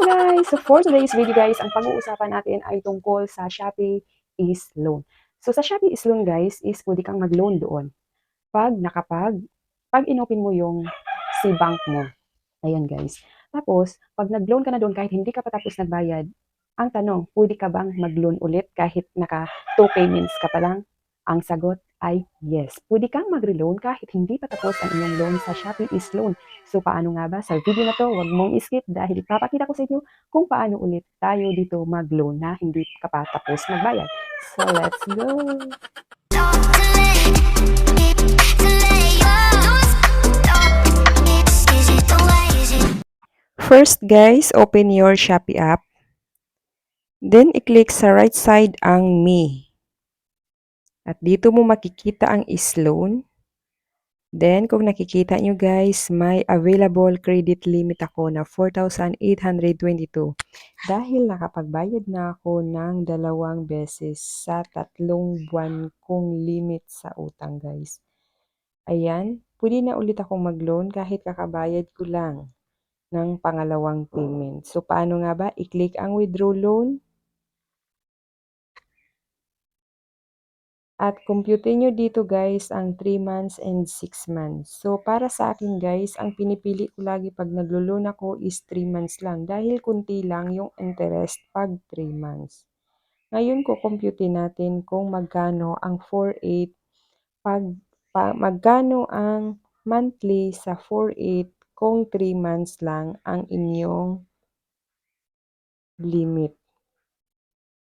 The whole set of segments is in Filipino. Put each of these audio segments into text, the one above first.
guys! So for today's video guys, ang pag-uusapan natin ay tungkol sa Shopee is Loan. So sa Shopee is Loan guys, is pwede kang mag-loan doon. Pag inopen mo yung bank mo. Ayan guys. Tapos, pag nag-loan ka na doon kahit hindi ka pa tapos nagbayad, ang tanong, pwede ka bang mag-loan ulit kahit naka 2 payments ka pa lang? Ang sagot ay yes. Pwede kang mag-reloan kahit hindi pa tapos ang inyong loan sa Shopee is Loan. So paano nga ba? Sa video na to, huwag mong skip dahil ipapakita ko sa inyo kung paano ulit tayo dito mag-loan na hindi ka pa tapos magbayad. So let's go! First guys, open your Shopee app. Then i-click sa right side ang Me. At dito mo makikita ang is-loan. Then, kung nakikita nyo guys, may available credit limit ako na 4,822. Dahil nakapagbayad na ako ng 2 beses sa 3 buwan kong limit sa utang guys. Ayan, pwede na ulit akong mag-loan kahit kakabayad ko lang ng pangalawang payment. So, paano nga ba? I-click ang withdraw loan. At computin nyo dito guys ang 3 months and 6 months. So para sa akin guys, ang pinipili ko lagi pag naglo-loan ako is 3 months lang. Dahil kunti lang yung interest pag 3 months. Ngayon ko computin natin kung magkano ang 4.8 magkano ang monthly sa 4.8 kung 3 months lang ang inyong limit.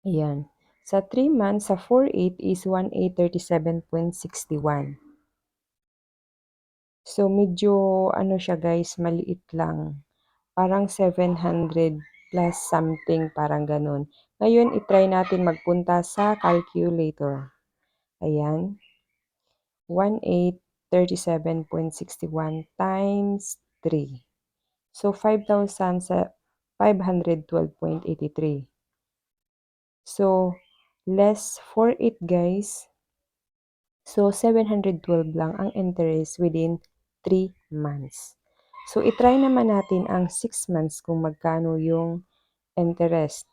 Ayan. Sa 3 months, sa 4.8 is 1,837.61. So, medyo, ano siya guys, maliit lang. Parang 700 plus something, parang ganun. Ngayon, itry natin magpunta sa calculator. Ayan. 1,837.61 times 3. So, 5,512.83. So, less 4.8 guys. So, 712 lang ang interest within 3 months. So, itry naman natin ang 6 months kung magkano yung interest.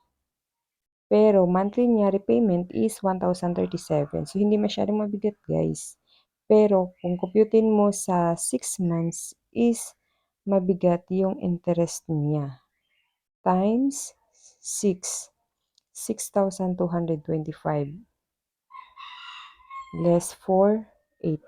Pero, monthly niya repayment is 1,037. So, hindi masyadong mabigat guys. Pero, kung computin mo sa 6 months is mabigat yung interest niya. Times 6. 6,225. Less 4, 8.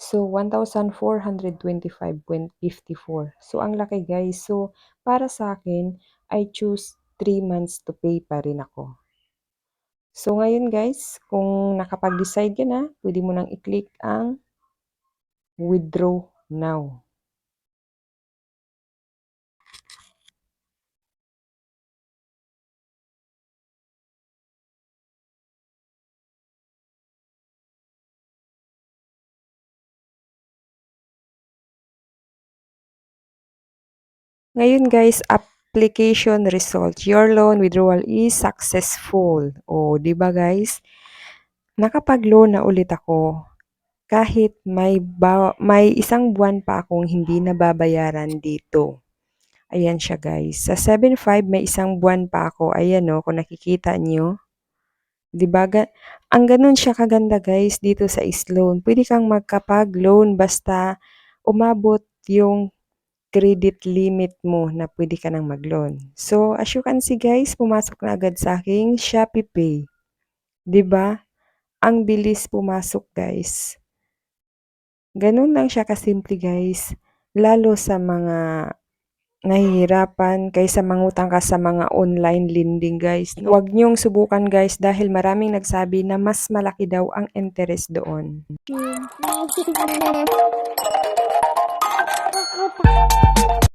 So, 1,425.54. So, ang laki guys. So, para sa akin, I choose 3 months to pay pa rin ako. So, ngayon guys, kung nakapag-decide ka na, pwede mo nang i-click ang withdraw now. Ngayon guys, application result. Your loan withdrawal is successful. O, di ba guys? Nakapag-loan na ulit ako. Kahit may 1 buwan pa akong hindi nababayaran dito. Ayan siya guys. Sa 7.5 may 1 buwan pa ako. Ayan o, kung nakikita nyo. Diba? Ang ganun siya kaganda guys dito sa is-loan. Pwede kang magkapag-loan basta umabot yung credit limit mo na pwede ka nang mag-loan. So, as you can see guys, pumasok na agad sa aking Shopee Pay. Diba? Ang bilis pumasok guys. Ganun lang siya kasimple guys. Lalo sa mga nahihirapan kaysa mangutang ka sa mga online lending guys. Huwag niyong subukan guys dahil maraming nagsabi na mas malaki daw ang interest doon.